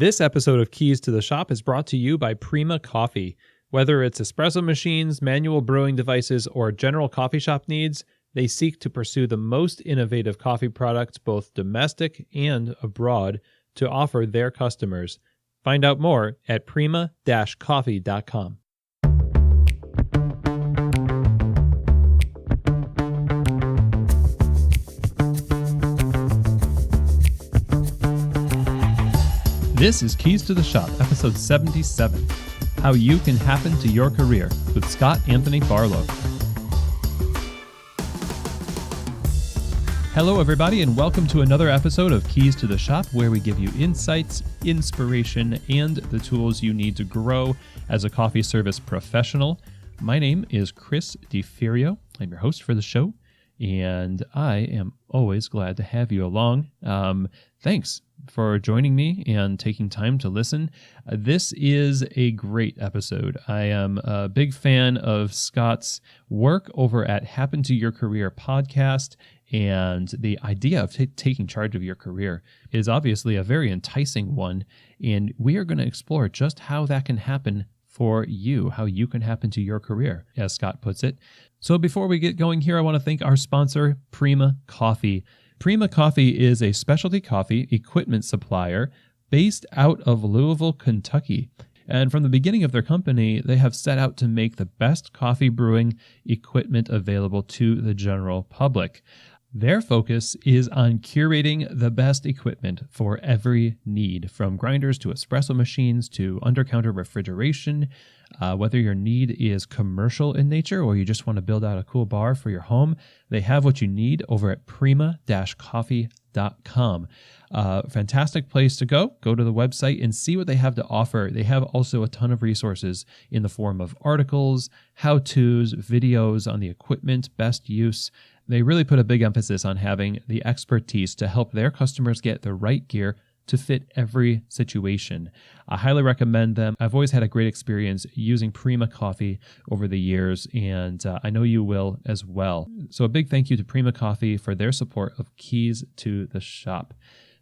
This episode of Keys to the Shop is brought to you by Prima Coffee. Whether it's espresso machines, manual brewing devices, or general coffee shop needs, they seek to pursue the most innovative coffee products, both domestic and abroad, to offer their customers. Find out more at prima-coffee.com. This is Keys to the Shop, episode 77, How You Can Happen to Your Career, with Scott Anthony Barlow. Hello, everybody, and welcome to another episode of Keys to the Shop, where we give you insights, inspiration, and the tools you need to grow as a coffee service professional. My name is Chris DeFerio. I'm your host for the show, and I am always glad to have you along. Thanks for joining me and taking time to listen. This is a great episode. I am a big fan of Scott's work over at Happen to Your Career podcast, and the idea of taking charge of your career is obviously a very enticing one, and we are going to explore just how that can happen for you, how you can happen to your career, as Scott puts it. So before we get going here, I want to thank our sponsor, Prima Coffee. Prima Coffee is a specialty coffee equipment supplier based out of Louisville, Kentucky. And from the beginning of their company, they have set out to make the best coffee brewing equipment available to the general public. Their focus is on curating the best equipment for every need, from grinders to espresso machines to under-counter refrigeration. Whether your need is commercial in nature or you just want to build out a cool bar for your home, they have what you need over at prima-coffee.com. Fantastic place to go. Go to the website and see what they have to offer. They have also a ton of resources in the form of articles, how-tos, videos on the equipment, best use. They really put a big emphasis on having the expertise to help their customers get the right gear to fit every situation. I highly recommend them. I've always had a great experience using Prima Coffee over the years, and I know you will as well. So a big thank you to Prima Coffee for their support of Keys to the Shop.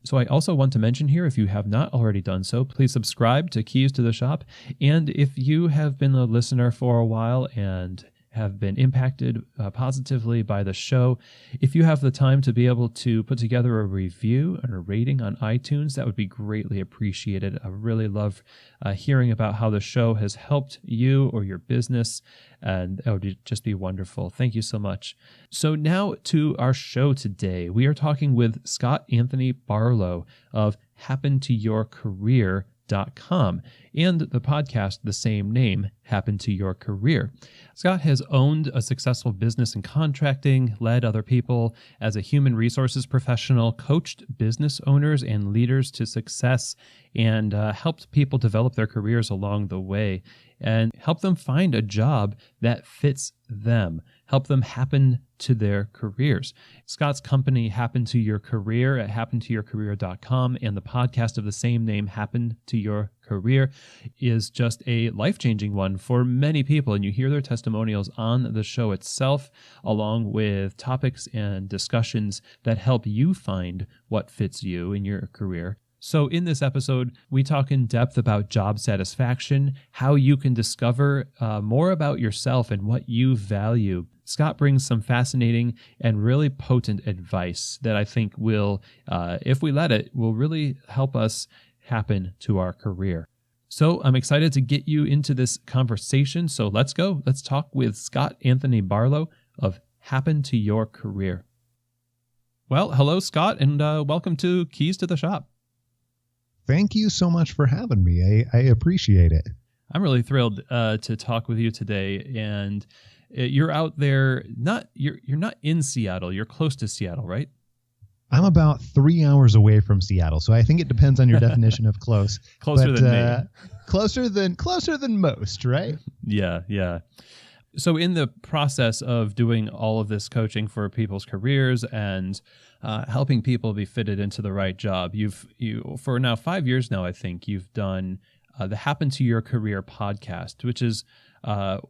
So I also want to mention here, if you have not already done so, please subscribe to Keys to the Shop. And if you have been a listener for a while and have been impacted positively by the show, if you have the time to be able to put together a review and a rating on iTunes, that would be greatly appreciated. I really love hearing about how the show has helped you or your business, and that would just be wonderful. Thank you so much. So now to our show today. We are talking with Scott Anthony Barlow of HappenToYourCareer.com and the podcast, the same name, Happen to Your Career. Scott has owned a successful business in contracting, led other people as a human resources professional, coached business owners and leaders to success, and helped people develop their careers along the way and help them find a job that fits them, help them happen to their careers. Scott's company, Happen to Your Career, at HappenToYourCareer.com, and the podcast of the same name, Happen to Your Career, is just a life-changing one for many people, and you hear their testimonials on the show itself, along with topics and discussions that help you find what fits you in your career. So in this episode, we talk in depth about job satisfaction, how you can discover more about yourself and what you value. Scott brings some fascinating and really potent advice that I think will, if we let it, will really help us happen to our career. So I'm excited to get you into this conversation. So let's go. Let's talk with Scott Anthony Barlow of Happen to Your Career. Well, hello, Scott, and welcome to Keys to the Shop. Thank you so much for having me. I appreciate it. I'm really thrilled to talk with you today. And you're out there, you're not in Seattle. You're close to Seattle, right? I'm about 3 hours away from Seattle, so I think it depends on your definition of close. Closer than me. Closer than most, right? Yeah. So in the process of doing all of this coaching for people's careers and helping people be fitted into the right job, you for now 5 years now, I think you've done the Happen to Your Career podcast, which is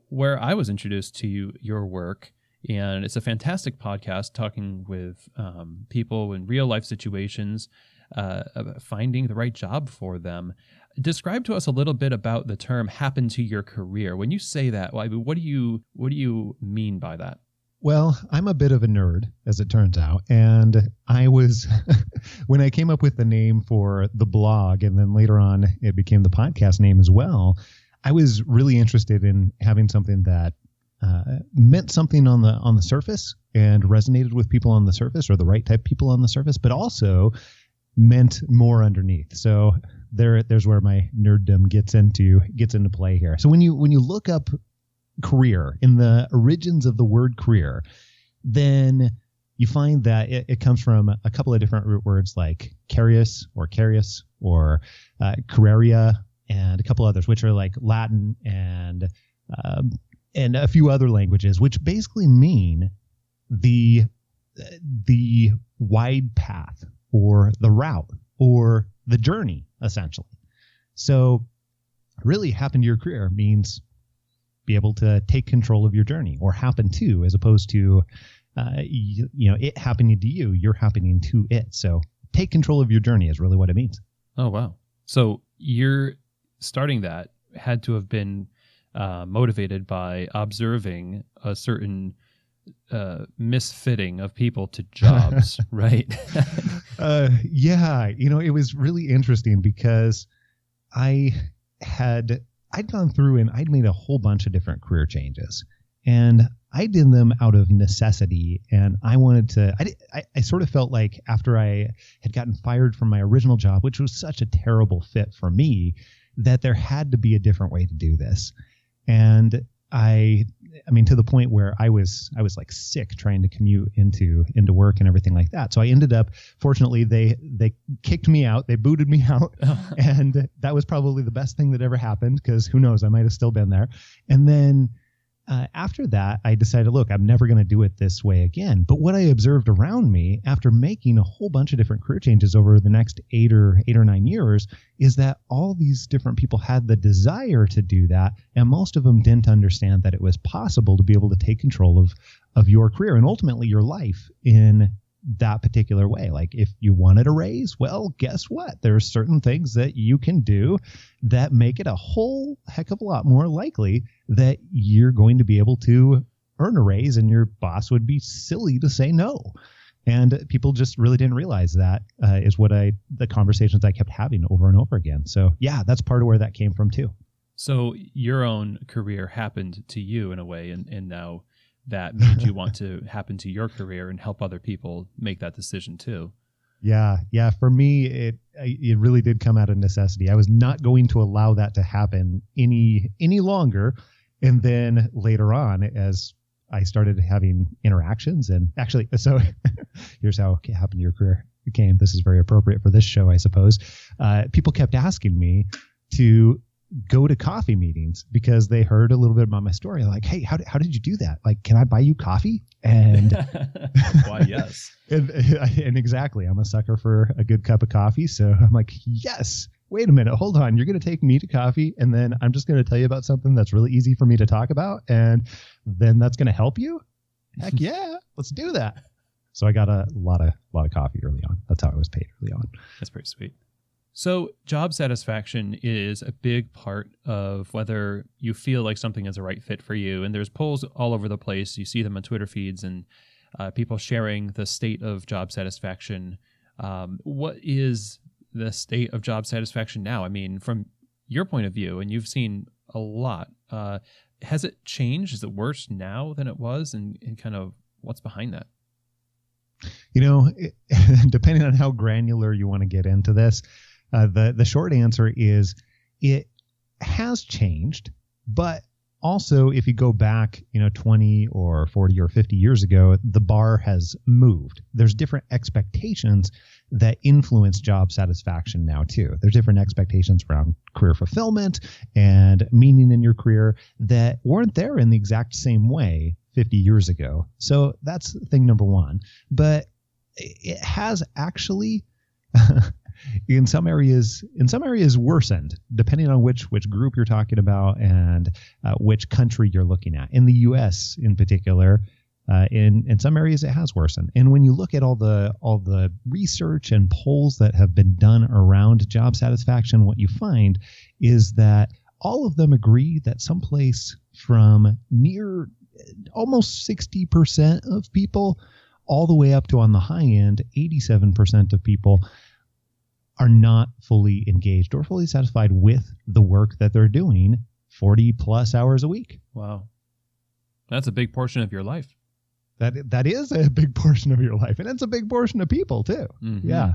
where I was introduced to your work. And it's a fantastic podcast talking with people in real life situations finding the right job for them. Describe to us a little bit about the term "happen to your career." When you say that, what do you mean by that? Well, I'm a bit of a nerd, as it turns out. And I was, when I came up with the name for the blog, and then later on it became the podcast name as well, I was really interested in having something that meant something on the surface and resonated with people on the surface, or the right type of people on the surface, but also meant more underneath. So there's where my nerddom gets into play here. So when you look up career in the origins of the word career, then you find that it comes from a couple of different root words like carius or cararia, and a couple others, which are like Latin and a few other languages, which basically mean the wide path or the route or the journey, essentially. So really, happen to your career means be able to take control of your journey, or happen to, as opposed to it happening to you, you're happening to it. So take control of your journey is really what it means. Oh, wow. So you're starting that had to have been motivated by observing a certain misfitting of people to jobs, right? Yeah. It was really interesting because I'd gone through and I'd made a whole bunch of different career changes, and I did them out of necessity. And I wanted to, I sort of felt like after I had gotten fired from my original job, which was such a terrible fit for me, that there had to be a different way to do this. And I mean, to the point where I was like sick trying to commute into work and everything like that. So I ended up, fortunately, they kicked me out. They booted me out. And that was probably the best thing that ever happened, because who knows, I might have still been there. And then after that, I decided, look, I'm never going to do it this way again. But what I observed around me after making a whole bunch of different career changes over the next 8 or 9 years is that all these different people had the desire to do that. And most of them didn't understand that it was possible to be able to take control of your career and ultimately your life in that particular way. Like if you wanted a raise, well, guess what? There are certain things that you can do that make it a whole heck of a lot more likely that you're going to be able to earn a raise, and your boss would be silly to say no. And people just really didn't realize that is what the conversations I kept having over and over again. So yeah, that's part of where that came from too. So your own career happened to you in a way, and now that made you want to happen to your career and help other people make that decision too. Yeah. For me, it really did come out of necessity. I was not going to allow that to happen any longer. And then later on, as I started having interactions, and actually, so here's how it happened to your career came. This is very appropriate for this show, I suppose. People kept asking me to go to coffee meetings because they heard a little bit about my story. Like, hey, how did you do that? Like, can I buy you coffee? And why, yes. and exactly, I'm a sucker for a good cup of coffee. So I'm like, yes, wait a minute, hold on. You're going to take me to coffee, and then I'm just going to tell you about something that's really easy for me to talk about, and then that's going to help you? Heck yeah, let's do that. So I got a lot of coffee early on. That's how I was paid early on. That's pretty sweet. So job satisfaction is a big part of whether you feel like something is a right fit for you. And there's polls all over the place. You see them on Twitter feeds and people sharing the state of job satisfaction. What is the state of job satisfaction now? I mean, from your point of view, and you've seen a lot, has it changed? Is it worse now than it was? And kind of what's behind that? Depending on how granular you want to get into this, the short answer is it has changed, but also if you go back, 20 or 40 or 50 years ago, the bar has moved. There's different expectations that influence job satisfaction now too. There's different expectations around career fulfillment and meaning in your career that weren't there in the exact same way 50 years ago. So that's thing number one. But it has actually in some areas worsened, depending on which group you're talking about and which country you're looking at. In the U.S. in particular, In some areas, it has worsened. And when you look at all the research and polls that have been done around job satisfaction, what you find is that all of them agree that someplace from near almost 60% of people all the way up to, on the high end, 87% of people are not fully engaged or fully satisfied with the work that they're doing 40 plus hours a week. Wow. That's a big portion of your life. That is a big portion of your life, and it's a big portion of people too. Mm-hmm. Yeah.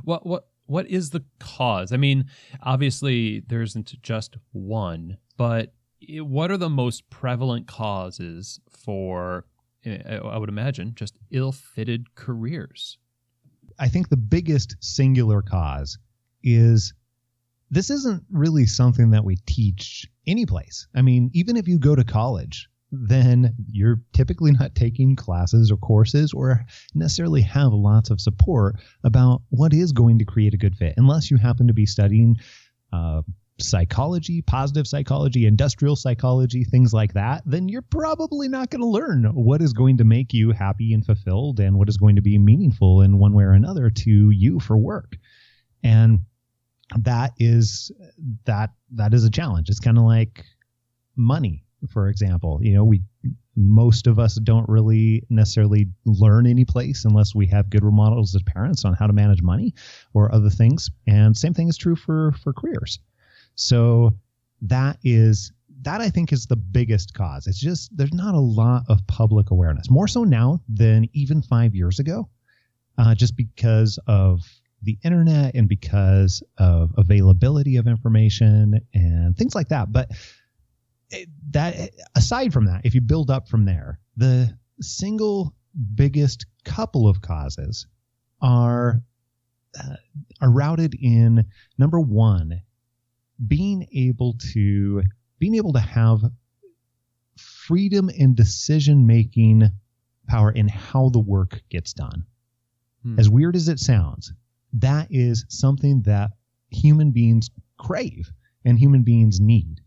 What is the cause? I mean, obviously there isn't just one, but what are the most prevalent causes for, I would imagine, just ill-fitted careers? I think the biggest singular cause is this isn't really something that we teach anyplace. I mean, even if you go to college, then you're typically not taking classes or courses or necessarily have lots of support about what is going to create a good fit, unless you happen to be studying psychology, positive psychology, industrial psychology, things like that. Then you're probably not going to learn what is going to make you happy and fulfilled and what is going to be meaningful in one way or another to you for work. And that is a challenge. It's kind of like money, for example. Most of us don't really necessarily learn any place unless we have good role models as parents on how to manage money or other things. And same thing is true for careers. So that I think is the biggest cause. It's just there's not a lot of public awareness, more so now than even 5 years ago, just because of the internet and because of availability of information and things like that. But that aside from that, if you build up from there, the single biggest couple of causes are routed in, number one, being able to have freedom and decision-making power in how the work gets done. As weird as it sounds, that is something that human beings crave and human beings need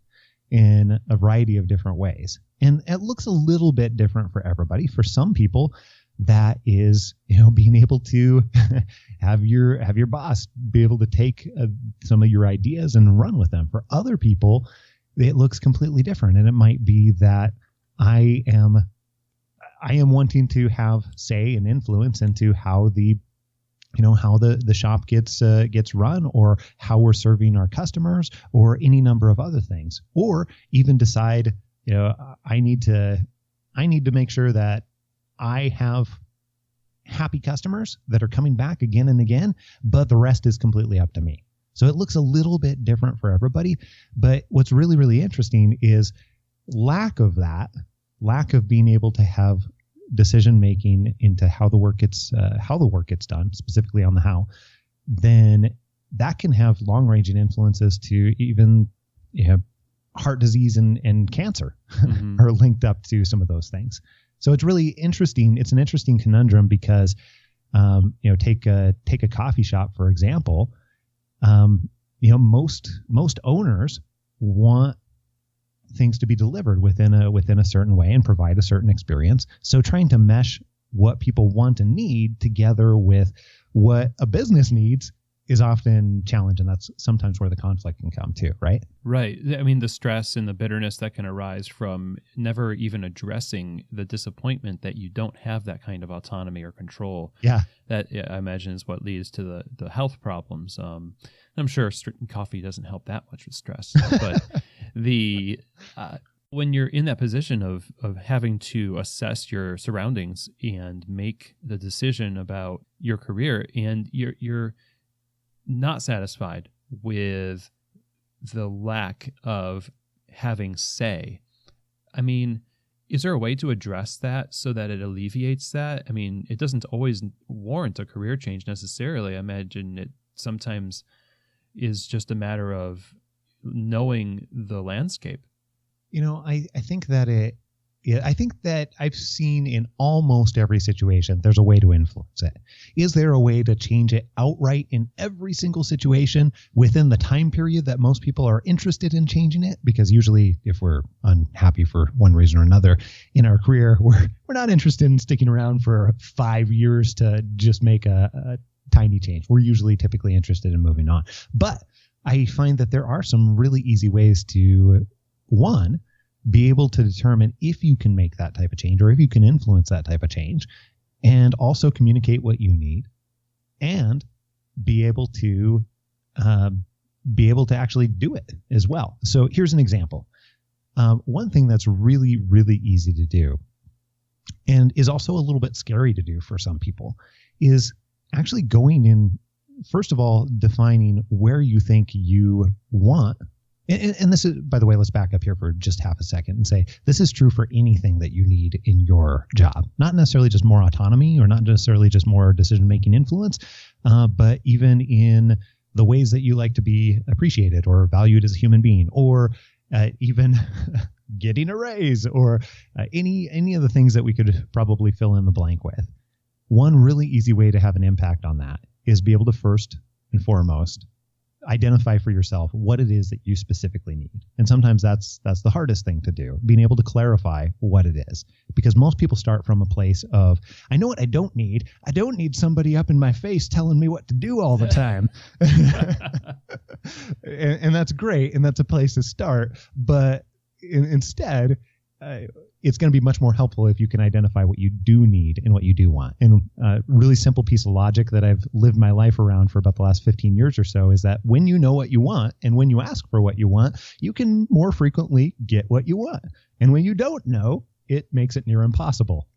in a variety of different ways. And it looks a little bit different for everybody. For some people, that is, being able to have your boss be able to take some of your ideas and run with them. For other people, it looks completely different. And it might be that I am wanting to have say and influence into how the shop gets run, or how we're serving our customers, or any number of other things, or even decide, I need to make sure that I have happy customers that are coming back again and again, but the rest is completely up to me. So it looks a little bit different for everybody. But what's really, really interesting is lack of being able to have decision making into how the work gets done, specifically on the how, then that can have long ranging influences to even heart disease and cancer are linked up to some of those things. So it's really interesting. It's an interesting conundrum because take a coffee shop, for example. Most owners want things to be delivered within a certain way and provide a certain experience. So trying to mesh what people want and need together with what a business needs is often challenged, and that's sometimes where the conflict can come too, right? Right. I mean, the stress and the bitterness that can arise from never even addressing the disappointment that you don't have that kind of autonomy or control. Yeah. That, I imagine, is what leads to the health problems. I'm sure coffee doesn't help that much with stress, but when you're in that position of having to assess your surroundings and make the decision about your career, and you're not satisfied with the lack of having say. I mean, is there a way to address that so that it alleviates that? I mean, it doesn't always warrant a career change necessarily. I imagine it sometimes is just a matter of knowing the landscape. I think that it I think that I've seen in almost every situation, there's a way to influence it. Is there a way to change it outright in every single situation within the time period that most people are interested in changing it? Because usually if we're unhappy for one reason or another in our career, we're not interested in sticking around for 5 years to just make a tiny change. We're usually typically interested in moving on. But I find that there are some really easy ways to, one, be able to determine if you can make that type of change or if you can influence that type of change, and also communicate what you need, and be able to actually do it as well. So here's an example. One thing that's really, really easy to do, and is also a little bit scary to do for some people, is actually going in, first of all, defining where you think you want. And this is, by the way, let's back up here for just half a second and say this is true for anything that you need in your job. Not necessarily just more autonomy or not necessarily just more decision-making influence, but even in the ways that you like to be appreciated or valued as a human being, or even getting a raise, or any of the things that we could probably fill in the blank with. One really easy way to have an impact on that is be able to first and foremost identify for yourself what it is that you specifically need. And sometimes that's the hardest thing to do, being able to clarify what it is. Because most people start from a place of, I know what I don't need. I don't need somebody up in my face telling me what to do all the time. and that's great. And that's a place to start. But instead, it's going to be much more helpful if you can identify what you do need and what you do want. And a really simple piece of logic that I've lived my life around for about the last 15 years or so is that when you know what you want and when you ask for what you want, you can more frequently get what you want. And when you don't know, it makes it near impossible.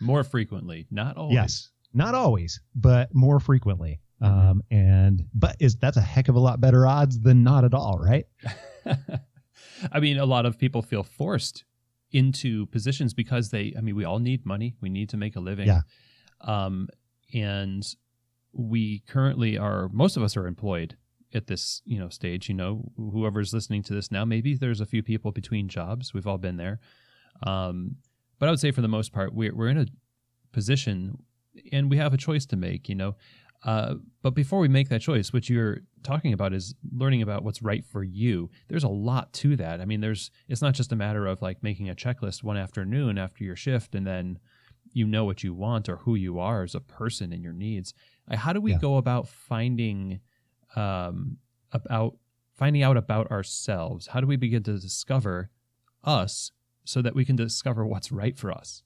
More frequently, not always. Yes, not always, but more frequently. That's a heck of a lot better odds than not at all, right? I mean, a lot of people feel forced into positions because we all need money. We need to make a living. Yeah. And we currently most of us are employed at this, stage, whoever's listening to this now, maybe there's a few people between jobs. We've all been there. But I would say for the most part, we're in a position and we have a choice to make, but before we make that choice, what you're talking about is learning about what's right for you. There's a lot to that. I mean, it's not just a matter of like making a checklist one afternoon after your shift and then you know what you want or who you are as a person and your needs. How do we go about finding out about ourselves? How do we begin to discover us so that we can discover what's right for us?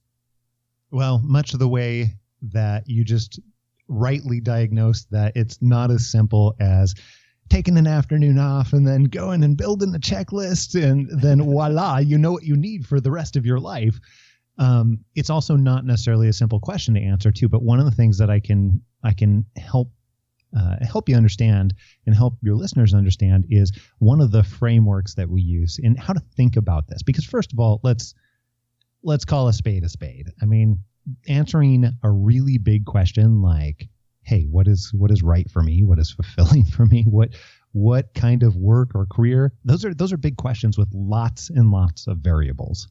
Well, much of the way that you just rightly diagnosed that it's not as simple as taking an afternoon off and then going and building a checklist and then voila, you know what you need for the rest of your life. It's also not necessarily a simple question to answer too, but one of the things that I can help you understand and help your listeners understand is one of the frameworks that we use in how to think about this. Because first of all, let's call a spade a spade. I mean, answering a really big question like, hey, what is right for me? What is fulfilling for me? What kind of work or career? Those are big questions with lots and lots of variables.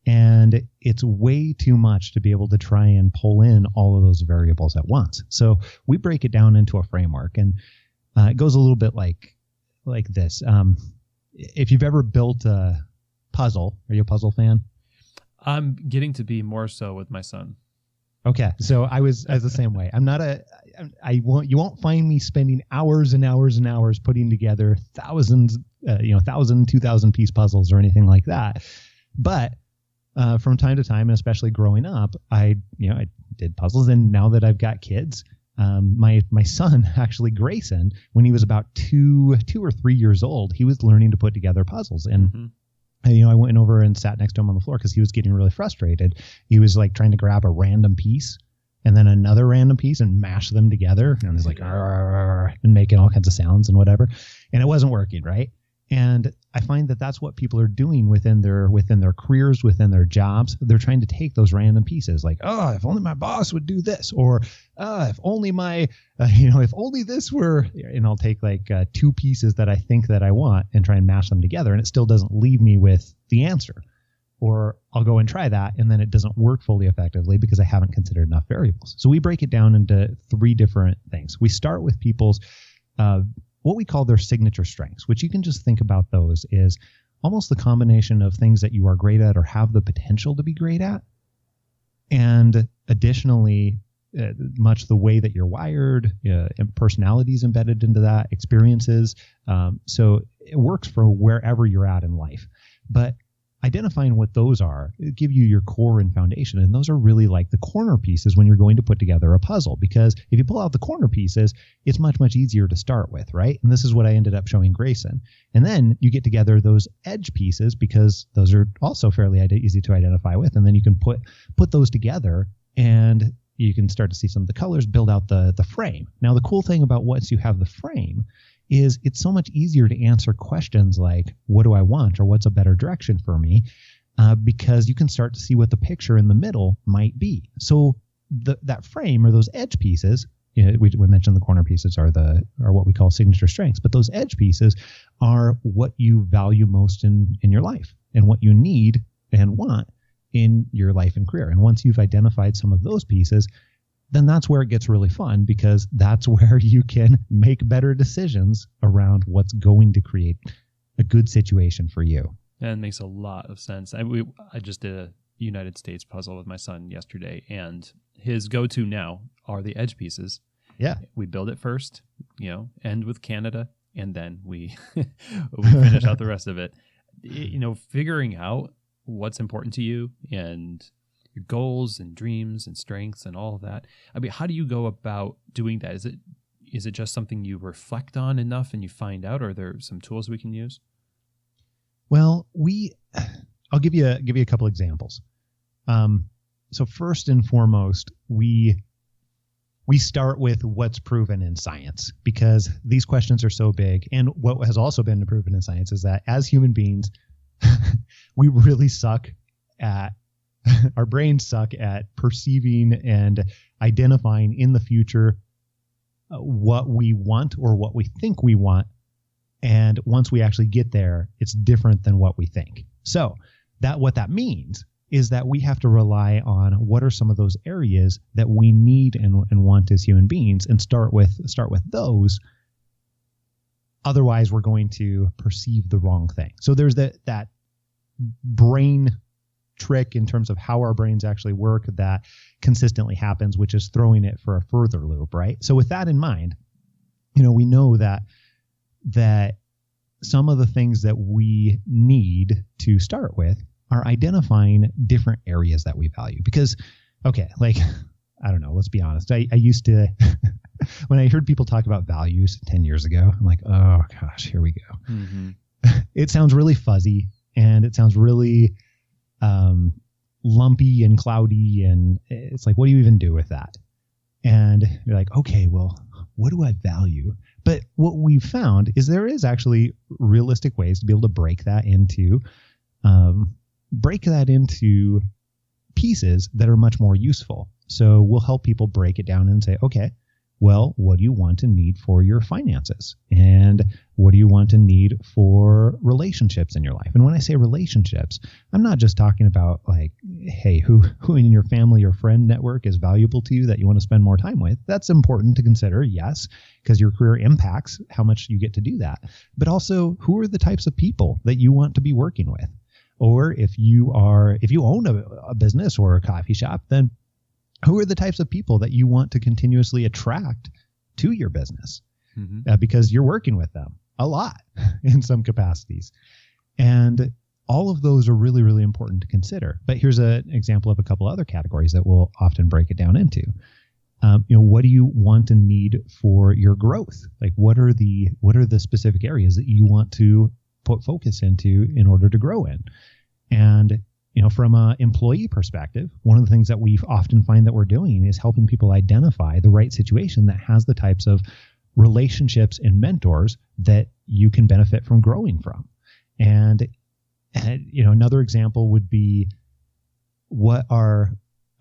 And it's way too much to be able to try and pull in all of those variables at once. So we break it down into a framework, and it goes a little bit like this. If you've ever built a puzzle, are you a puzzle fan? I'm getting to be more so with my son. Okay, so I was the same way. You won't find me spending hours and hours and hours putting together 2,000 piece puzzles or anything like that. But from time to time, and especially growing up, I did puzzles. And now that I've got kids, my son, actually Grayson, when he was about 2 or 3 years old, he was learning to put together puzzles. And I went over and sat next to him on the floor because he was getting really frustrated. He was like trying to grab a random piece and then another random piece and mash them together. And he's like, and making all kinds of sounds and whatever. And it wasn't working, right? And I find that that's what people are doing within their careers, within their jobs. They're trying to take those random pieces like, oh, if only my boss would do this, or if only if only this were, and I'll take like 2 pieces that I think that I want and try and mash them together. And it still doesn't leave me with the answer. or I'll go and try that, and then it doesn't work fully effectively because I haven't considered enough variables. So we break it down into 3 different things. We start with people's what we call their signature strengths, which you can just think about those is almost the combination of things that you are great at or have the potential to be great at. And additionally, much the way that you're wired, and personalities embedded into that, experiences. So it works for wherever you're at in life. But identifying what those are, give you your core and foundation. And those are really like the corner pieces when you're going to put together a puzzle. Because if you pull out the corner pieces, it's much, much easier to start with, right? And this is what I ended up showing Grayson. And then you get together those edge pieces because those are also fairly easy to identify with. And then you can put those together and you can start to see some of the colors, build out the frame. Now, the cool thing about once you have the frame is it's so much easier to answer questions like, what do I want, or what's a better direction for me? Because you can start to see what the picture in the middle might be. So that frame or those edge pieces, we mentioned the corner pieces are what we call signature strengths, but those edge pieces are what you value most in your life and what you need and want in your life and career. And once you've identified some of those pieces, then that's where it gets really fun, because that's where you can make better decisions around what's going to create a good situation for you. That makes a lot of sense. I just did a United States puzzle with my son yesterday, and his go-to now are the edge pieces. Yeah. We build it first, end with Canada, and then we finish out the rest of it. Figuring out what's important to you and your goals and dreams and strengths and all of that. I mean, how do you go about doing that? Is it just something you reflect on enough and you find out, or are there some tools we can use? Well, I'll give you a couple examples. So first and foremost, we start with what's proven in science, because these questions are so big. And what has also been proven in science is that as human beings, we really suck at our brains suck at perceiving and identifying in the future what we want or what we think we want. And once we actually get there, it's different than what we think. So what that means is that we have to rely on what are some of those areas that we need and want as human beings, and start with those. Otherwise, we're going to perceive the wrong thing. So there's that brain trick in terms of how our brains actually work that consistently happens, which is throwing it for a further loop, right? So with that in mind, we know that some of the things that we need to start with are identifying different areas that we value. Because, okay, I don't know, let's be honest. I used to, when I heard people talk about values 10 years ago, I'm like, oh gosh, here we go. Mm-hmm. It sounds really fuzzy, and it sounds really lumpy and cloudy, and it's like, what do you even do with that? And you're like, okay, well, what do I value? But what we've found is there is actually realistic ways to be able to break that into pieces that are much more useful. So we'll help people break it down and say, okay, well, what do you want and need for your finances? And what do you want and need for relationships in your life? And when I say relationships, I'm not just talking about like, hey, who in your family or friend network is valuable to you that you want to spend more time with. That's important to consider, yes, because your career impacts how much you get to do that. But also, who are the types of people that you want to be working with? Or if you own a business or a coffee shop, then who are the types of people that you want to continuously attract to your business? Mm-hmm. Because you're working with them a lot in some capacities. And all of those are really, really important to consider. But here's an example of a couple other categories that we'll often break it down into. What do you want and need for your growth? Like, what are the specific areas that you want to put focus into in order to grow in? And from an employee perspective, one of the things that we often find that we're doing is helping people identify the right situation that has the types of relationships and mentors that you can benefit from growing from. And another example would be what are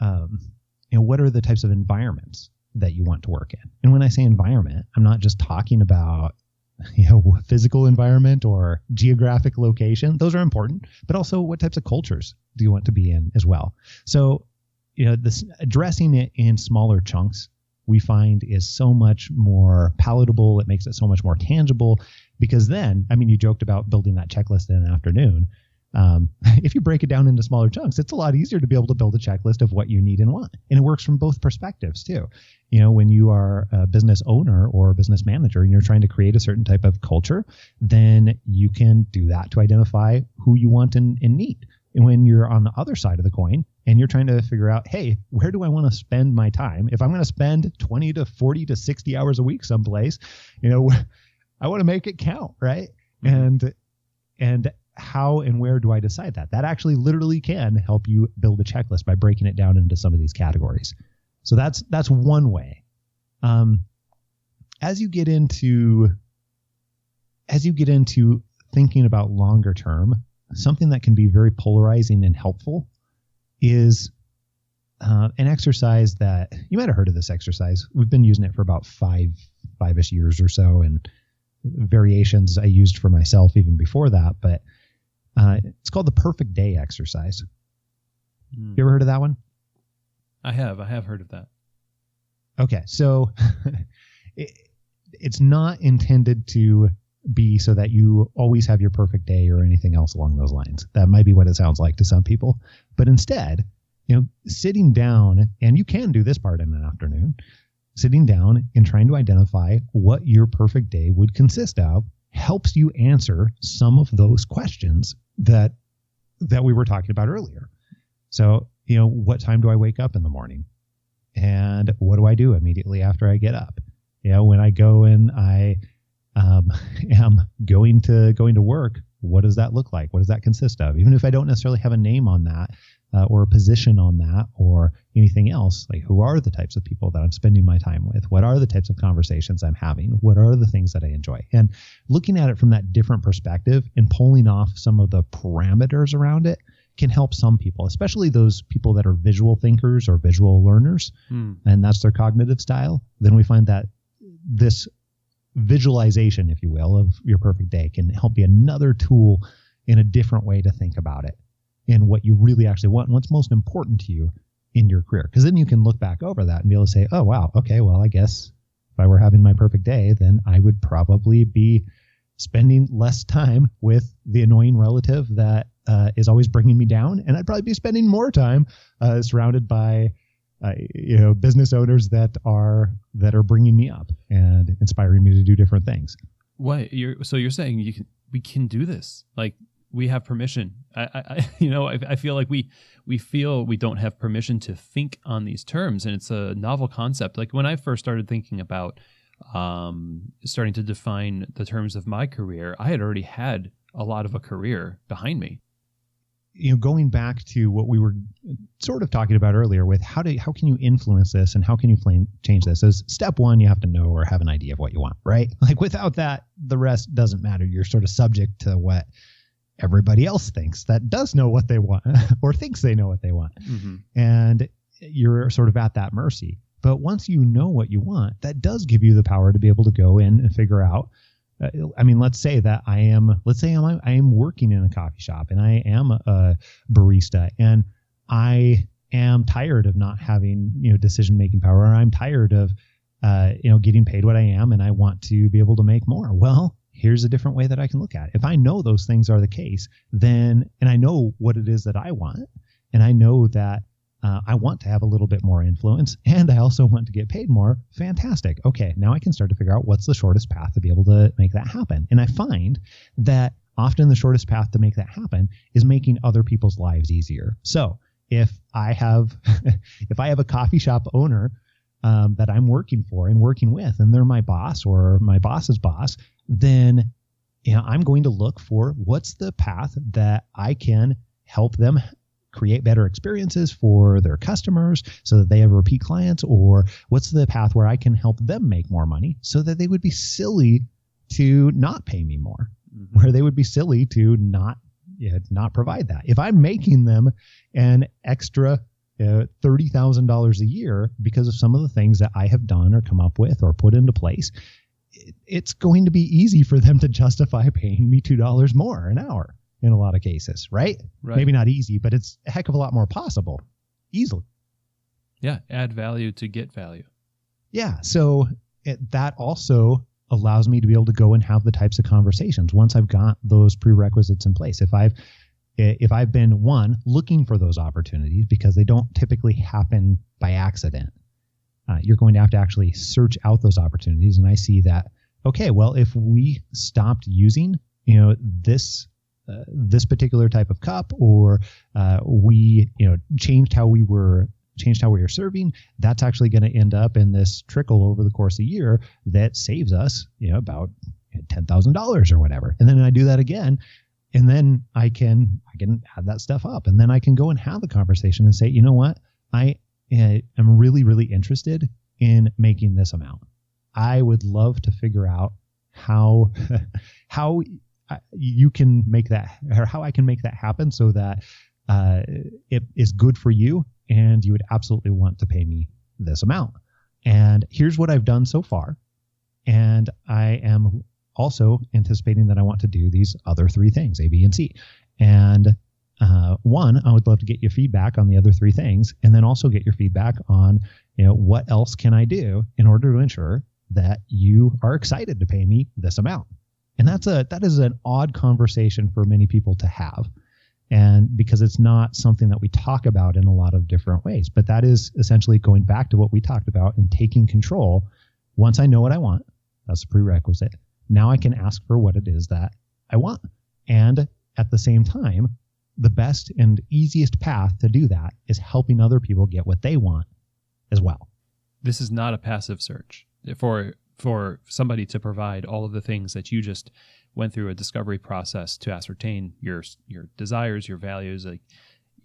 the types of environments that you want to work in. And when I say environment, I'm not just talking about physical environment or geographic location. Those are important, but also what types of cultures do you want to be in as well? So, this addressing it in smaller chunks, we find is so much more palatable. It makes it so much more tangible because then, you joked about building that checklist in an afternoon. If you break it down into smaller chunks, it's a lot easier to be able to build a checklist of what you need and want. And it works from both perspectives too. When you are a business owner or a business manager and you're trying to create a certain type of culture, then you can do that to identify who you want and need. And when you're on the other side of the coin and you're trying to figure out, hey, where do I want to spend my time? If I'm going to spend 20 to 40 to 60 hours a week someplace, I want to make it count, right? And how and where do I decide that? That actually literally can help you build a checklist by breaking it down into some of these categories. So that's one way. As you get into thinking about longer term, something that can be very polarizing and helpful is an exercise that you might have heard of. This exercise, we've been using it for about five-ish years or so, and variations I used for myself even before that, but it's called the perfect day exercise. You ever heard of that one? I have heard of that. Okay. So it's not intended to be so that you always have your perfect day or anything else along those lines. That might be what it sounds like to some people, but instead, sitting down, and you can do this part in an afternoon, sitting down and trying to identify what your perfect day would consist of helps you answer some of those questions that we were talking about earlier. So, what time do I wake up in the morning? And what do I do immediately after I get up? When I go and I am going to work, what does that look like? What does that consist of? Even if I don't necessarily have a name on that or a position on that or anything else, like who are the types of people that I'm spending my time with? What are the types of conversations I'm having? What are the things that I enjoy? And looking at it from that different perspective and pulling off some of the parameters around it can help some people, especially those people that are visual thinkers or visual learners, and that's their cognitive style. Then we find that this visualization, if you will, of your perfect day can help be another tool in a different way to think about it and what you really actually want and what's most important to you in your career. Because then you can look back over that and be able to say, oh, wow, okay, well, I guess if I were having my perfect day, then I would probably be spending less time with the annoying relative that is always bringing me down. And I'd probably be spending more time surrounded by business owners that are bringing me up and inspiring me to do different things. What so you're saying we can do this? Like we have permission? I feel like we feel we don't have permission to think on these terms, and it's a novel concept. Like when I first started thinking about starting to define the terms of my career, I had already had a lot of a career behind me. Going back to what we were sort of talking about earlier with how can you influence this and how can you change this? As step one, you have to know or have an idea of what you want, right? Like without that, the rest doesn't matter. You're sort of subject to what everybody else thinks that does know what they want or thinks they know what they want. Mm-hmm. And you're sort of at that mercy. But once you know what you want, that does give you the power to be able to go in and figure out. Let's say that I am working in a coffee shop and I am a barista and I am tired of not having, decision-making power, or I'm tired of, getting paid what I am and I want to be able to make more. Well, here's a different way that I can look at it. If I know those things are the case, then, and I know what it is that I want, and I know that I want to have a little bit more influence, and I also want to get paid more. Fantastic. Okay, now I can start to figure out what's the shortest path to be able to make that happen. And I find that often the shortest path to make that happen is making other people's lives easier. So if I have a coffee shop owner that I'm working for and working with, and they're my boss or my boss's boss, then I'm going to look for what's the path that I can help them create better experiences for their customers so that they have repeat clients, or what's the path where I can help them make more money so that they would be silly to not pay me more, where they would be silly to not provide that. If I'm making them an extra $30,000 a year because of some of the things that I have done or come up with or put into place, it's going to be easy for them to justify paying me $2 more an hour in a lot of cases, right? Maybe not easy, but it's a heck of a lot more possible easily. Yeah. Add value to get value. Yeah. So that also allows me to be able to go and have the types of conversations once I've got those prerequisites in place. If I've been looking for those opportunities, because they don't typically happen by accident, you're going to have to actually search out those opportunities. And I see that, okay, well, if we stopped using, this particular type of cup, or we, changed how we were serving, that's actually going to end up in this trickle over the course of a year that saves us, about $10,000 or whatever. And then I do that again. And then I can add that stuff up, and then I can go and have the conversation and say, you know what, I am really, really interested in making this amount. I would love to figure out how you can make that, or how I can make that happen so that it is good for you, and you would absolutely want to pay me this amount. And here's what I've done so far. And I am also anticipating that I want to do these other 3 things, A, B, and C. And I would love to get your feedback on the other 3 things, and then also get your feedback on, what else can I do in order to ensure that you are excited to pay me this amount. And that is an odd conversation for many people to have. And because it's not something that we talk about in a lot of different ways, but that is essentially going back to what we talked about and taking control. Once I know what I want, that's a prerequisite. Now I can ask for what it is that I want. And at the same time, the best and easiest path to do that is helping other people get what they want as well. This is not a passive search. For somebody to provide all of the things that you just went through a discovery process to ascertain your desires, your values. Like,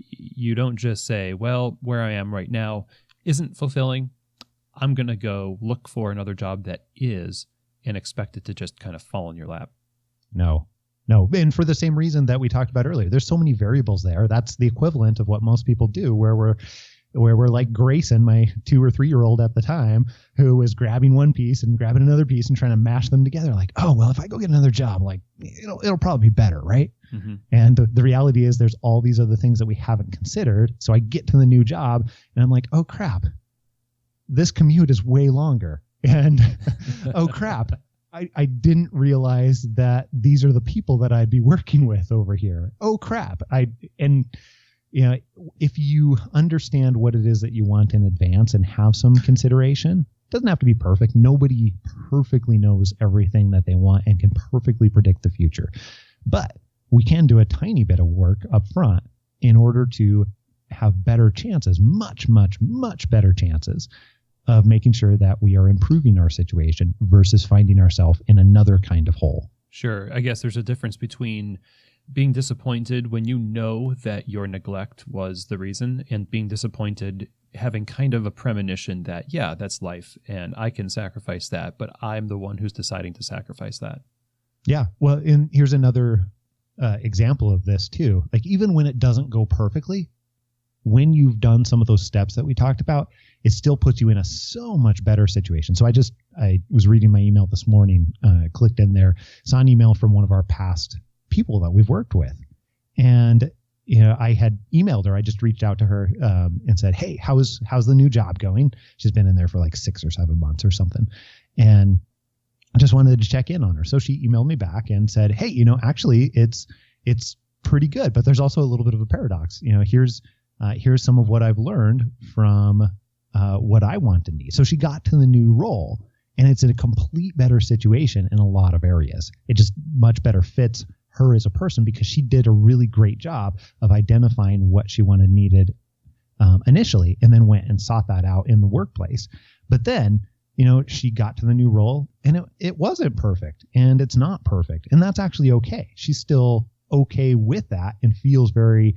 you don't just say, well, where I am right now isn't fulfilling. I'm going to go look for another job that is, and expect it to just kind of fall in your lap. No. And for the same reason that we talked about earlier, there's so many variables there. That's the equivalent of what most people do, where we're like Grayson, my 2 or 3-year-old at the time, who was grabbing one piece and grabbing another piece and trying to mash them together. Like, oh, well, if I go get another job, like it'll probably be better, right? Mm-hmm. And the reality is there's all these other things that we haven't considered. So I get to the new job and I'm like, oh crap, this commute is way longer. And oh crap, I didn't realize that these are the people that I'd be working with over here. Oh crap. If you understand what it is that you want in advance and have some consideration, it doesn't have to be perfect. Nobody perfectly knows everything that they want and can perfectly predict the future. But we can do a tiny bit of work up front in order to have better chances, much, much, much better chances of making sure that we are improving our situation versus finding ourselves in another kind of hole. Sure. I guess there's a difference between being disappointed when you know that your neglect was the reason, and being disappointed having kind of a premonition that, yeah, that's life and I can sacrifice that, but I'm the one who's deciding to sacrifice that. Yeah. Well, and here's another example of this too. Like, even when it doesn't go perfectly, when you've done some of those steps that we talked about, it still puts you in a so much better situation. So I was reading my email this morning, clicked in there, saw an email from one of our past people that we've worked with. And, I had emailed her. I just reached out to her and said, hey, how's the new job going? She's been in there for like 6 or 7 months or something. And I just wanted to check in on her. So she emailed me back and said, hey, actually it's pretty good, but there's also a little bit of a paradox. Here's some of what I've learned from what I want and need. So she got to the new role, and it's in a complete better situation in a lot of areas. It just much better fits her as a person because she did a really great job of identifying what she wanted and needed initially, and then went and sought that out in the workplace. But then, she got to the new role, and it wasn't perfect, and it's not perfect. And that's actually okay. She's still okay with that and feels very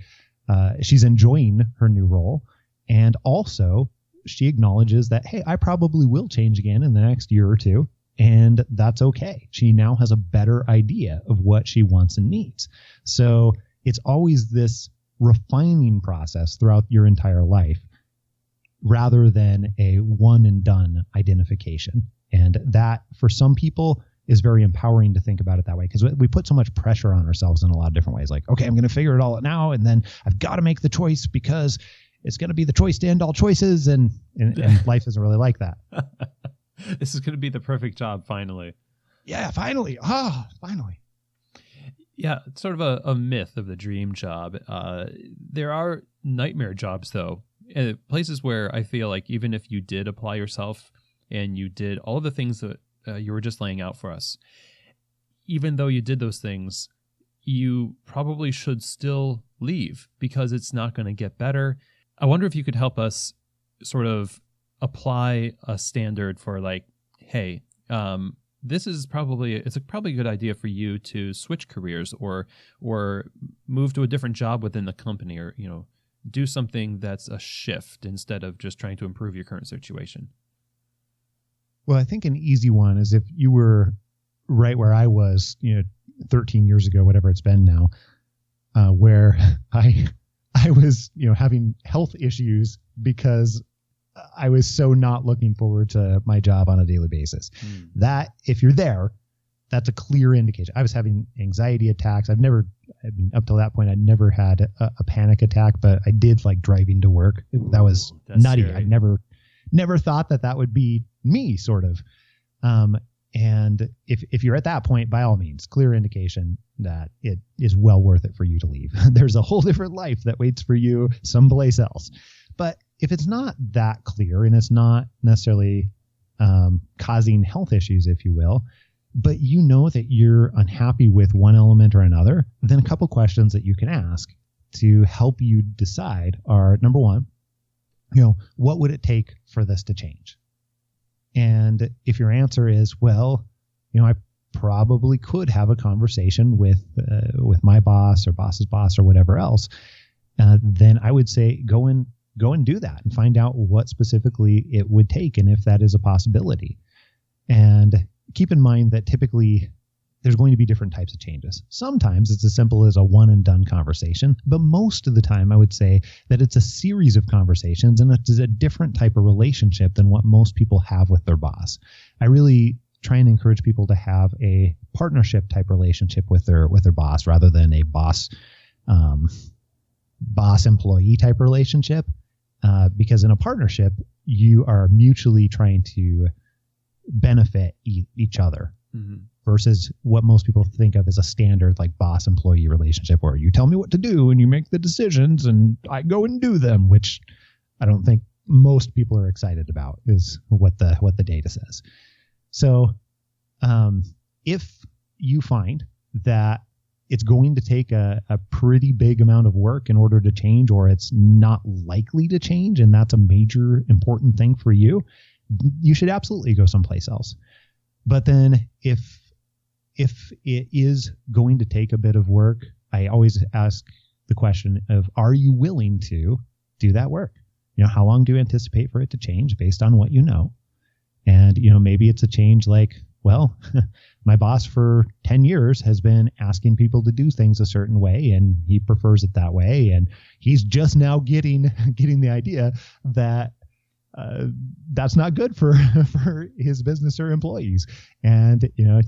she's enjoying her new role. And also she acknowledges that, hey, I probably will change again in the next year or two. And that's okay. She now has a better idea of what she wants and needs. So it's always this refining process throughout your entire life rather than a one and done identification. And that, for some people, is very empowering to think about it that way, because we put so much pressure on ourselves in a lot of different ways. Like, okay, I'm going to figure it all out now, and then I've got to make the choice because it's going to be the choice to end all choices, and life isn't really like that. This is going to be the perfect job, finally. Yeah, finally. Finally. Yeah, it's sort of a myth of the dream job. There are nightmare jobs, though, places where I feel like even if you did apply yourself and you did all of the things that you were just laying out for us, even though you did those things, you probably should still leave because it's not going to get better. I wonder if you could help us sort of apply a standard for like, hey, this is probably a good idea for you to switch careers or move to a different job within the company, or do something that's a shift instead of just trying to improve your current situation. Well, I think an easy one is if you were right where I was, 13 years ago, whatever it's been now, where I was, having health issues because I was so not looking forward to my job on a daily basis. That, if you're there, that's a clear indication. I was having anxiety attacks. Up till that point, I'd never had a panic attack, but I did like driving to work. That was nutty. Scary. I never thought that would be me, sort of. And if you're at that point, by all means, clear indication that it is well worth it for you to leave. There's a whole different life that waits for you someplace else. But if it's not that clear and it's not necessarily causing health issues, if you will, but you know that you're unhappy with one element or another, then a couple questions that you can ask to help you decide are, number one, what would it take for this to change? And if your answer is, well, I probably could have a conversation with my boss or boss's boss or whatever else, then I would say go and do that and find out what specifically it would take and if that is a possibility. And keep in mind that typically there's going to be different types of changes. Sometimes it's as simple as a one and done conversation, but most of the time I would say that it's a series of conversations and it's a different type of relationship than what most people have with their boss. I really try and encourage people to have a partnership type relationship with their boss rather than a boss employee type relationship, because in a partnership you are mutually trying to benefit each other. Mm-hmm. Versus what most people think of as a standard like boss employee relationship where you tell me what to do and you make the decisions and I go and do them, which I don't think most people are excited about, is what the data says. So if you find that it's going to take a pretty big amount of work in order to change, or it's not likely to change, and that's a major important thing for you, you should absolutely go someplace else. But then if it is going to take a bit of work, I always ask the question of, are you willing to do that work? How long do you anticipate for it to change based on what you know? And, maybe it's a change like, well, my boss for 10 years has been asking people to do things a certain way and he prefers it that way. And he's just now getting the idea that that's not good for his business or employees. And,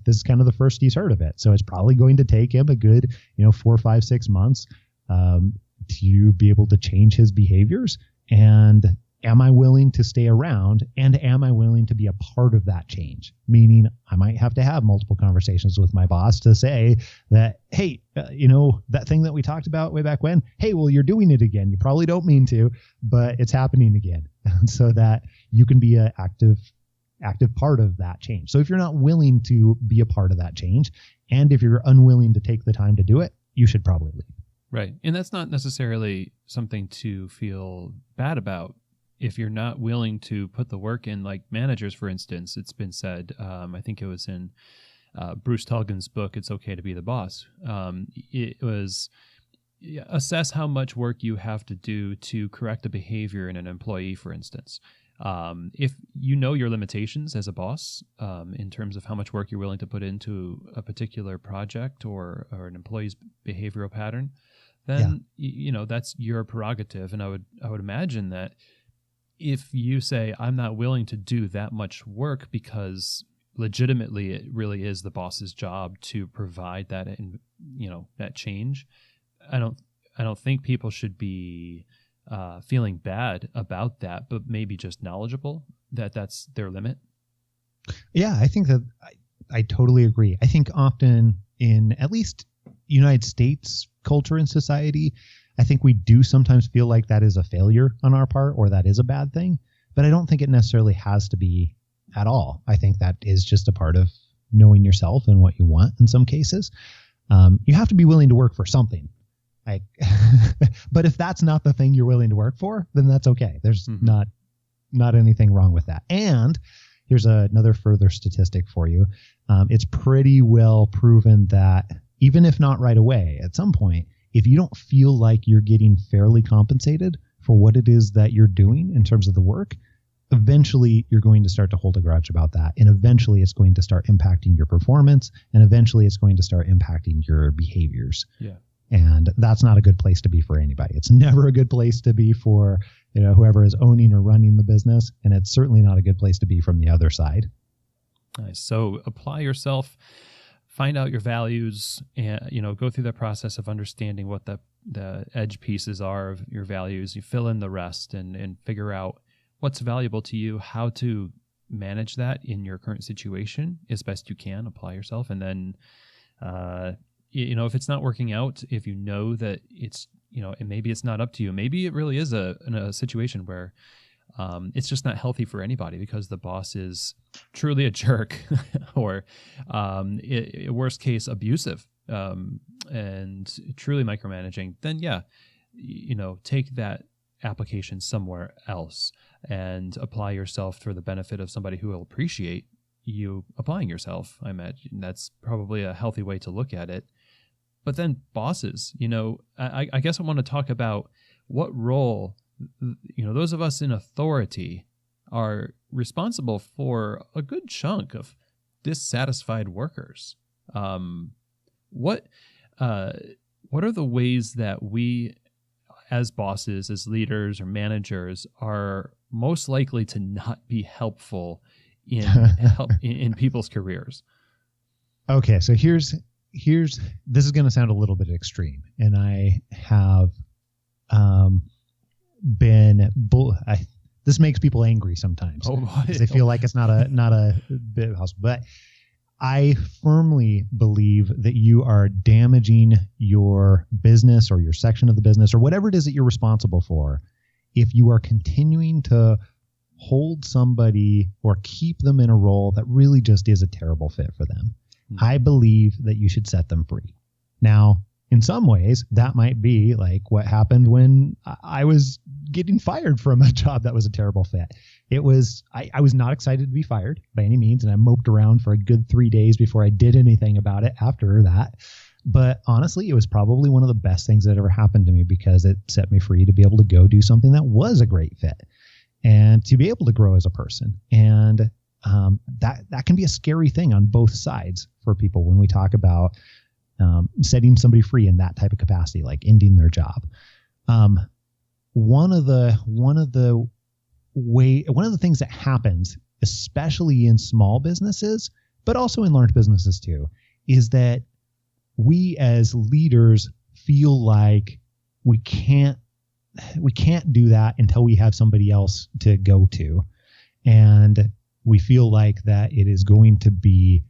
this is kind of the first he's heard of it. So it's probably going to take him a good, 4, 5, 6 months to be able to change his behaviors. And am I willing to stay around? And am I willing to be a part of that change? Meaning I might have to have multiple conversations with my boss to say that, hey, that thing that we talked about way back when, hey, well, you're doing it again. You probably don't mean to, but it's happening again. So that you can be an active part of that change. So if you're not willing to be a part of that change, and if you're unwilling to take the time to do it, you should probably leave. Right. And that's not necessarily something to feel bad about. If you're not willing to put the work in, like managers, for instance, it's been said, I think it was in Bruce Tulgan's book, It's Okay to Be the Boss. It was assess how much work you have to do to correct a behavior in an employee, for instance. If you know your limitations as a boss in terms of how much work you're willing to put into a particular project or an employee's behavioral pattern, then that's your prerogative. And I would imagine that if you say, I'm not willing to do that much work because legitimately it really is the boss's job to provide that, that change, I don't think people should be feeling bad about that, but maybe just knowledgeable that that's their limit. Yeah, I think that I totally agree. I think often in at least United States culture and society, I think we do sometimes feel like that is a failure on our part or that is a bad thing, but I don't think it necessarily has to be at all. I think that is just a part of knowing yourself and what you want in some cases. You have to be willing to work for something. But if that's not the thing you're willing to work for, then that's okay. There's not anything wrong with that. And here's another further statistic for you. It's pretty well proven that even if not right away, at some point, if you don't feel like you're getting fairly compensated for what it is that you're doing in terms of the work, eventually you're going to start to hold a grudge about that. And eventually it's going to start impacting your performance. And eventually it's going to start impacting your behaviors. Yeah. And that's not a good place to be for anybody. It's never a good place to be for, whoever is owning or running the business. And it's certainly not a good place to be from the other side. Nice. So apply yourself, find out your values, and go through the process of understanding what the edge pieces are of your values. You fill in the rest and figure out what's valuable to you, how to manage that in your current situation as best you can. Apply yourself, and then if it's not working out, if you know that it's and maybe it's not up to you, maybe it really is a situation where it's just not healthy for anybody because the boss is truly a jerk or worst case abusive and truly micromanaging, then take that application somewhere else and apply yourself for the benefit of somebody who will appreciate you applying yourself. I imagine that's probably a healthy way to look at it. But then bosses, I guess I want to talk about what role those of us in authority are responsible for a good chunk of dissatisfied workers. What are the ways that we, as bosses, as leaders or managers, are most likely to not be helpful in people's careers? Okay, so here's this is going to sound a little bit extreme, and I have this makes people angry sometimes because they feel like it's not a bit possible. But I firmly believe that you are damaging your business or your section of the business or whatever it is that you're responsible for if you are continuing to hold somebody or keep them in a role that really just is a terrible fit for them. Mm-hmm. I believe that you should set them free. Now, in some ways, that might be like what happened when I was getting fired from a job that was a terrible fit. I was not excited to be fired by any means, and I moped around for a good 3 days before I did anything about it after that. But honestly, it was probably one of the best things that ever happened to me because it set me free to be able to go do something that was a great fit and to be able to grow as a person. And that can be a scary thing on both sides for people when we talk about setting somebody free in that type of capacity, like ending their job. One of the things that happens, especially in small businesses, but also in large businesses too, is that we as leaders feel like we can't do that until we have somebody else to go to. And we feel like that it is going to be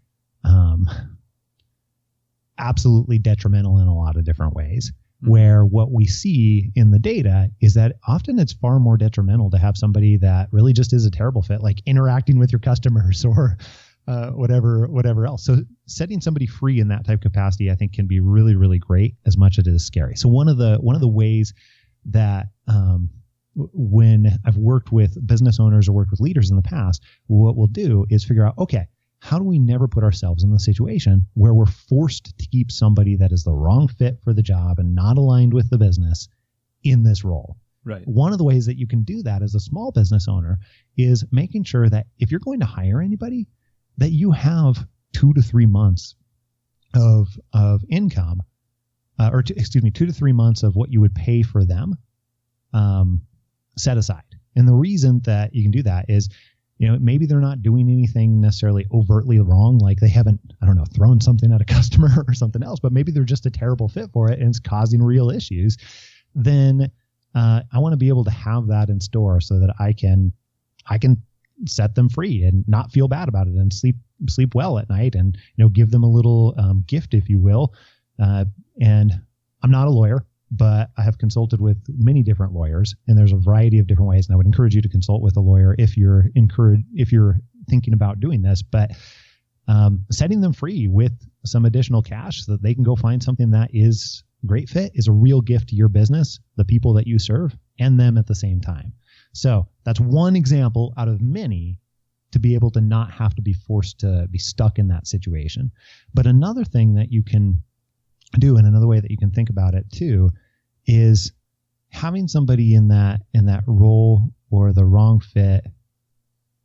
absolutely detrimental in a lot of different ways, where what we see in the data is that often it's far more detrimental to have somebody that really just is a terrible fit, like interacting with your customers or whatever else. So setting somebody free in that type of capacity, I think, can be really, really great as much as it is scary. So one of the ways that when I've worked with business owners or worked with leaders in the past, what we'll do is figure out, okay, how do we never put ourselves in the situation where we're forced to keep somebody that is the wrong fit for the job and not aligned with the business in this role? Right. One of the ways that you can do that as a small business owner is making sure that if you're going to hire anybody, that you have 2 to 3 months of income, 2 to 3 months of what you would pay for them set aside. And the reason that you can do that is, maybe they're not doing anything necessarily overtly wrong. Like they haven't, thrown something at a customer or something else, but maybe they're just a terrible fit for it and it's causing real issues. Then I want to be able to have that in store so that I can set them free and not feel bad about it and sleep well at night and, give them a little gift, if you will. And I'm not a lawyer, but I have consulted with many different lawyers, and there's a variety of different ways. And I would encourage you to consult with a lawyer if you're thinking about doing this. But setting them free with some additional cash so that they can go find something that is a great fit is a real gift to your business, the people that you serve, and them at the same time. So that's one example out of many to be able to not have to be forced to be stuck in that situation. But another thing that you can do, and another way that you can think about it too, is having somebody in that role or the wrong fit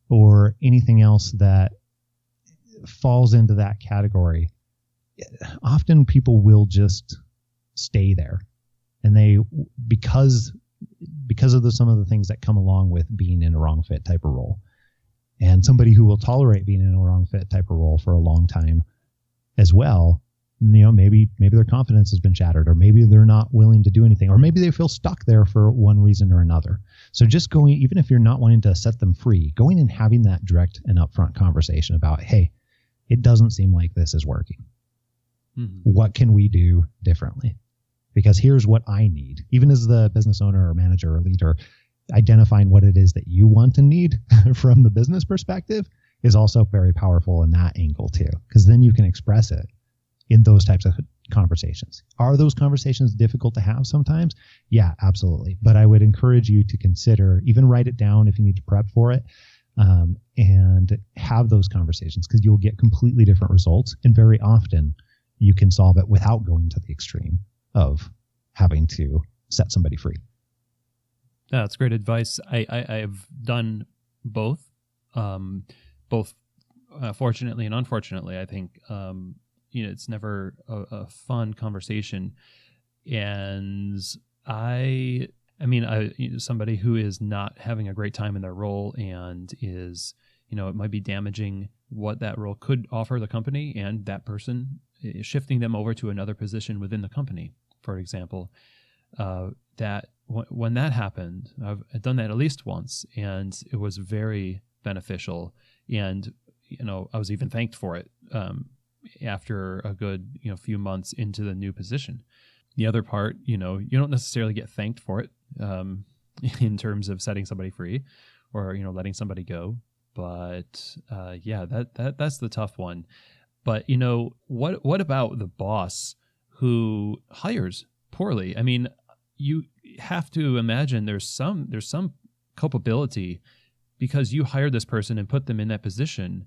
or anything else that falls into that category. Often people will just stay there, and because of some of the things that come along with being in a wrong fit type of role. And somebody who will tolerate being in a wrong fit type of role for a long time as well, maybe their confidence has been shattered, or maybe they're not willing to do anything, or maybe they feel stuck there for one reason or another. So just going, even if you're not wanting to set them free, going and having that direct and upfront conversation about, hey, it doesn't seem like this is working. Mm-hmm. What can we do differently? Because here's what I need. Even as the business owner or manager or leader, identifying what it is that you want and need from the business perspective is also very powerful in that angle too, because then you can express it in those types of conversations. Are those conversations difficult to have sometimes? Yeah, absolutely. But I would encourage you to consider, even write it down if you need to prep for it, and have those conversations, because you'll get completely different results. And very often you can solve it without going to the extreme of having to set somebody free. That's great advice. I've done both, fortunately and unfortunately. I think it's never a fun conversation, and I mean, somebody who is not having a great time in their role and is, it might be damaging what that role could offer the company, and that person shifting them over to another position within the company, for example. That when that happened, I've done that at least once, and it was very beneficial. And, I was even thanked for it after a good, few months into the new position. The other part, you don't necessarily get thanked for it in terms of setting somebody free or, letting somebody go. But that's the tough one. But, what about the boss who hires poorly? I mean, you have to imagine there's some culpability because you hired this person and put them in that position.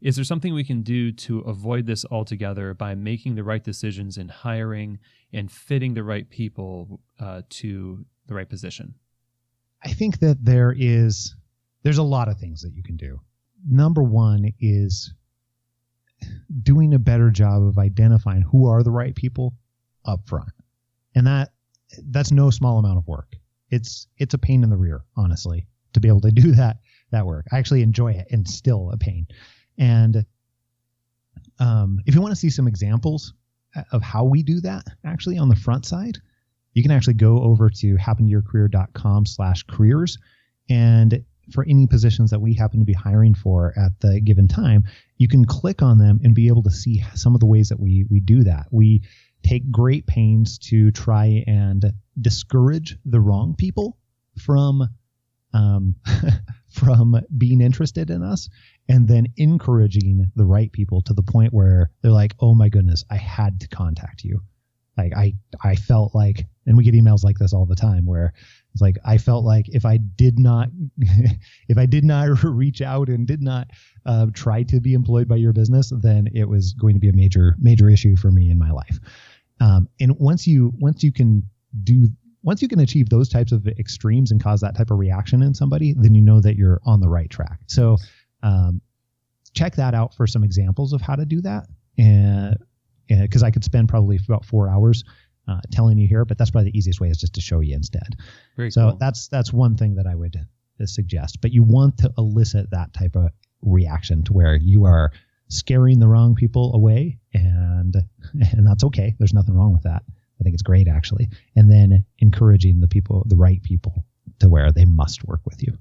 Is there something we can do to avoid this altogether by making the right decisions in hiring and fitting the right people to the right position? I think that there's a lot of things that you can do. Number one is doing a better job of identifying who are the right people up front. And that's no small amount of work. It's a pain in the rear, honestly, to be able to do that work. I actually enjoy it, and still a pain. And if you want to see some examples of how we do that, actually on the front side, you can actually go over to happentoyourcareer.com/careers. And for any positions that we happen to be hiring for at the given time, you can click on them and be able to see some of the ways that we do that. We take great pains to try and discourage the wrong people from being interested in us, and then encouraging the right people to the point where they're like, oh my goodness, I had to contact you. Like I felt like, and we get emails like this all the time where it's like, I felt like if I did not reach out and did not try to be employed by your business, then it was going to be a major issue for me in my life. And once you can achieve those types of extremes and cause that type of reaction in somebody, then you know that you're on the right track. So check that out for some examples of how to do that. And because I could spend probably about 4 hours telling you here, but that's probably the easiest way, is just to show you instead. Very so cool. That's one thing that I would suggest, but you want to elicit that type of reaction to where you are scaring the wrong people away, and that's okay. There's nothing wrong with that. I think it's great, actually. And then encouraging the right people to where they must work with you.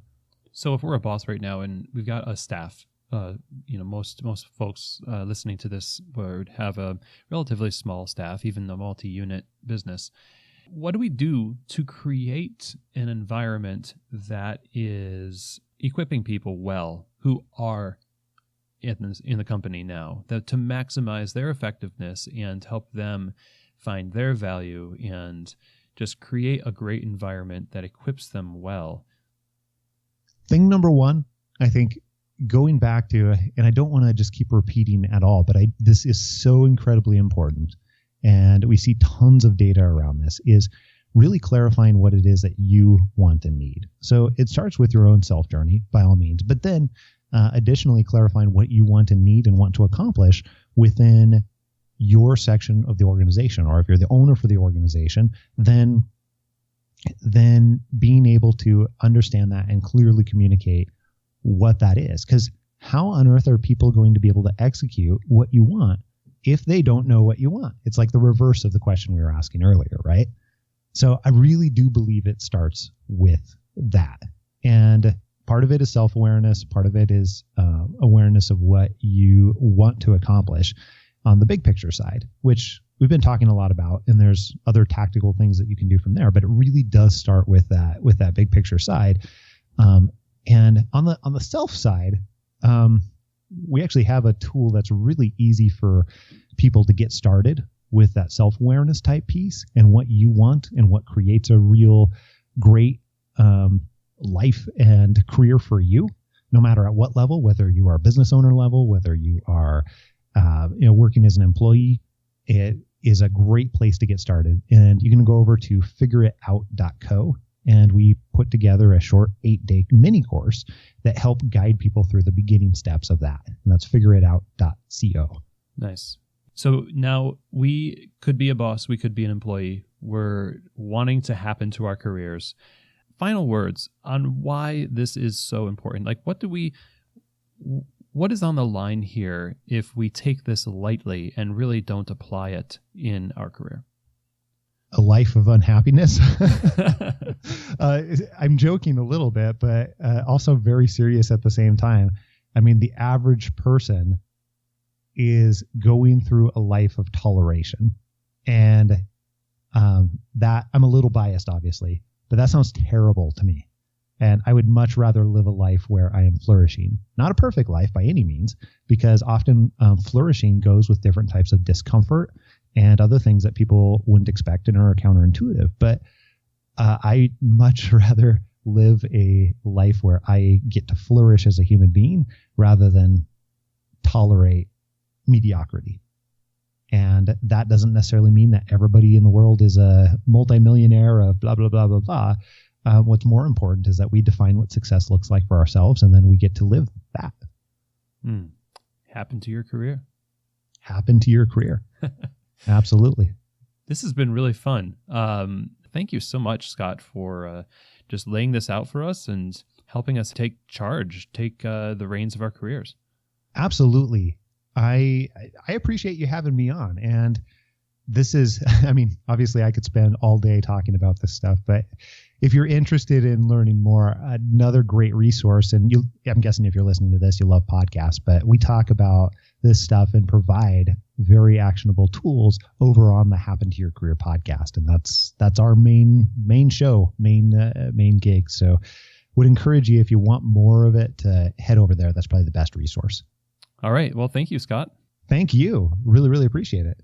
So if we're a boss right now and we've got a staff, most folks listening to this would have a relatively small staff, even a multi-unit business. What do we do to create an environment that is equipping people well who are in the company now, that to maximize their effectiveness and help them find their value and just create a great environment that equips them well? Thing number one, I think, going back to, and I don't want to just keep repeating at all, but this is so incredibly important, and we see tons of data around this, is really clarifying what it is that you want and need. So it starts with your own self journey, by all means, but then additionally clarifying what you want and need and want to accomplish within your section of the organization. Or if you're the owner for the organization, then being able to understand that and clearly communicate what that is. Because how on earth are people going to be able to execute what you want if they don't know what you want? It's like the reverse of the question we were asking earlier, right? So I really do believe it starts with that. And part of it is self-awareness. Part of it is awareness of what you want to accomplish on the big picture side, which we've been talking a lot about, and there's other tactical things that you can do from there, but it really does start with that big picture side. And on the self side, we actually have a tool that's really easy for people to get started with that self-awareness type piece and what you want and what creates a real great life and career for you, no matter at what level, whether you are a business owner level, whether you are working as an employee. It is a great place to get started. And you can go over to figureitout.co, and we put together a short 8-day mini course that help guide people through the beginning steps of that. And that's figureitout.co. Nice. So now we could be a boss, we could be an employee. We're wanting to happen to our careers. Final words on why this is so important. Like, what is on the line here if we take this lightly and really don't apply it in our career? A life of unhappiness. I'm joking a little bit, but also very serious at the same time. I mean, the average person is going through a life of toleration. And that, I'm a little biased, obviously, but that sounds terrible to me. And I would much rather live a life where I am flourishing. Not a perfect life by any means, because often flourishing goes with different types of discomfort and other things that people wouldn't expect and are counterintuitive. But I'd much rather live a life where I get to flourish as a human being rather than tolerate mediocrity. And that doesn't necessarily mean that everybody in the world is a multimillionaire of blah, blah, blah, blah, blah. What's more important is that we define what success looks like for ourselves, and then we get to live that. Happen to your career. Happen to your career. Absolutely. This has been really fun. Thank you so much, Scott, for just laying this out for us and helping us take charge, take the reins of our careers. Absolutely. I appreciate you having me on. And this is, I mean, obviously I could spend all day talking about this stuff, but if you're interested in learning more, another great resource, and I'm guessing if you're listening to this, you love podcasts, but we talk about this stuff and provide very actionable tools over on the Happen to Your Career podcast. And that's our main show, main gig. So would encourage you, if you want more of it, to head over there. That's probably the best resource. All right. Well, thank you, Scott. Thank you. Really, really appreciate it.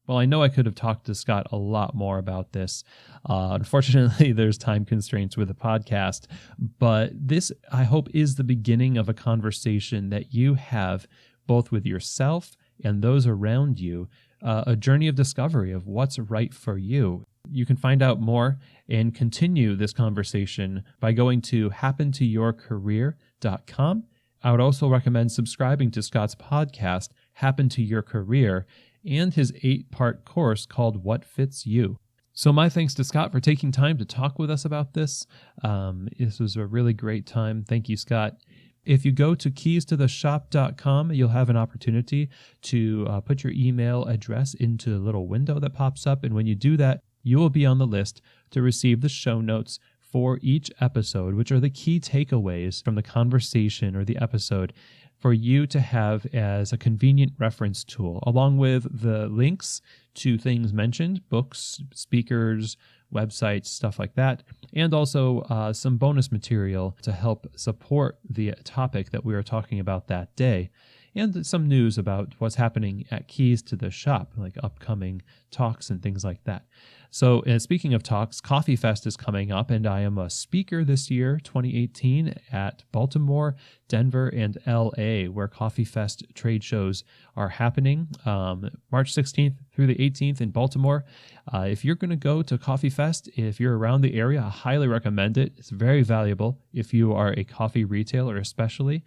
Well, I know I could have talked to Scott a lot more about this. Unfortunately, there's time constraints with the podcast, but this, I hope, is the beginning of a conversation that you have both with yourself and those around you, a journey of discovery of what's right for you. You can find out more and continue this conversation by going to happentoyourcareer.com. I would also recommend subscribing to Scott's podcast, Happen to Your Career, and his 8-part course called What Fits You. So my thanks to Scott for taking time to talk with us about this. This was a really great time. Thank you, Scott. If you go to keystotheshop.com, you'll have an opportunity to put your email address into the little window that pops up. And when you do that, you will be on the list to receive the show notes for each episode, which are the key takeaways from the conversation or the episode for you to have as a convenient reference tool, along with the links to things mentioned, books, speakers, websites, stuff like that, and also some bonus material to help support the topic that we are talking about that day, and some news about what's happening at Keys to the Shop, like upcoming talks and things like that. So speaking of talks, Coffee Fest is coming up, and I am a speaker this year, 2018, at Baltimore, Denver, and LA, where Coffee Fest trade shows are happening, March 16th through the 18th in Baltimore. If you're going to go to Coffee Fest, if you're around the area, I highly recommend it. It's very valuable if you are a coffee retailer especially.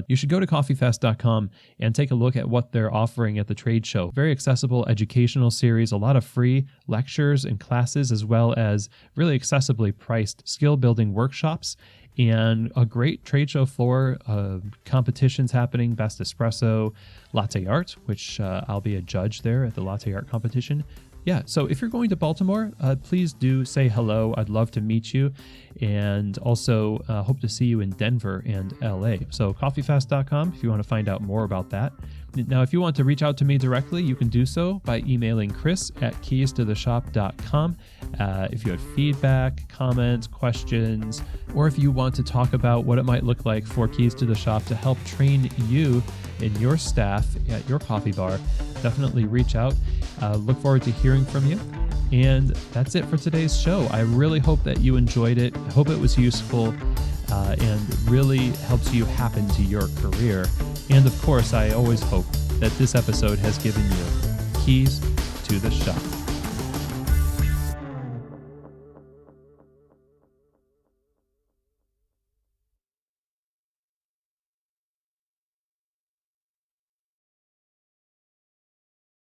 You should go to coffeefest.com and take a look at what they're offering at the trade show. Very accessible educational series, a lot of free lectures and classes, as well as really accessibly priced skill-building workshops, and a great trade show floor, competitions happening, Best Espresso, Latte Art, which I'll be a judge there at the Latte Art competition. Yeah, so if you're going to Baltimore, please do say hello. I'd love to meet you, and also hope to see you in Denver and LA. So coffeefest.com if you want to find out more about that. Now, if you want to reach out to me directly, you can do so by emailing chris@keystotheshop.com. If you have feedback, comments, questions, or if you want to talk about what it might look like for Keys to the Shop to help train you and your staff at your coffee bar, definitely reach out. Look forward to hearing from you. And that's it for today's show. I really hope that you enjoyed it. I hope it was useful and really helps you happen to your career. And of course, I always hope that this episode has given you keys to the shop.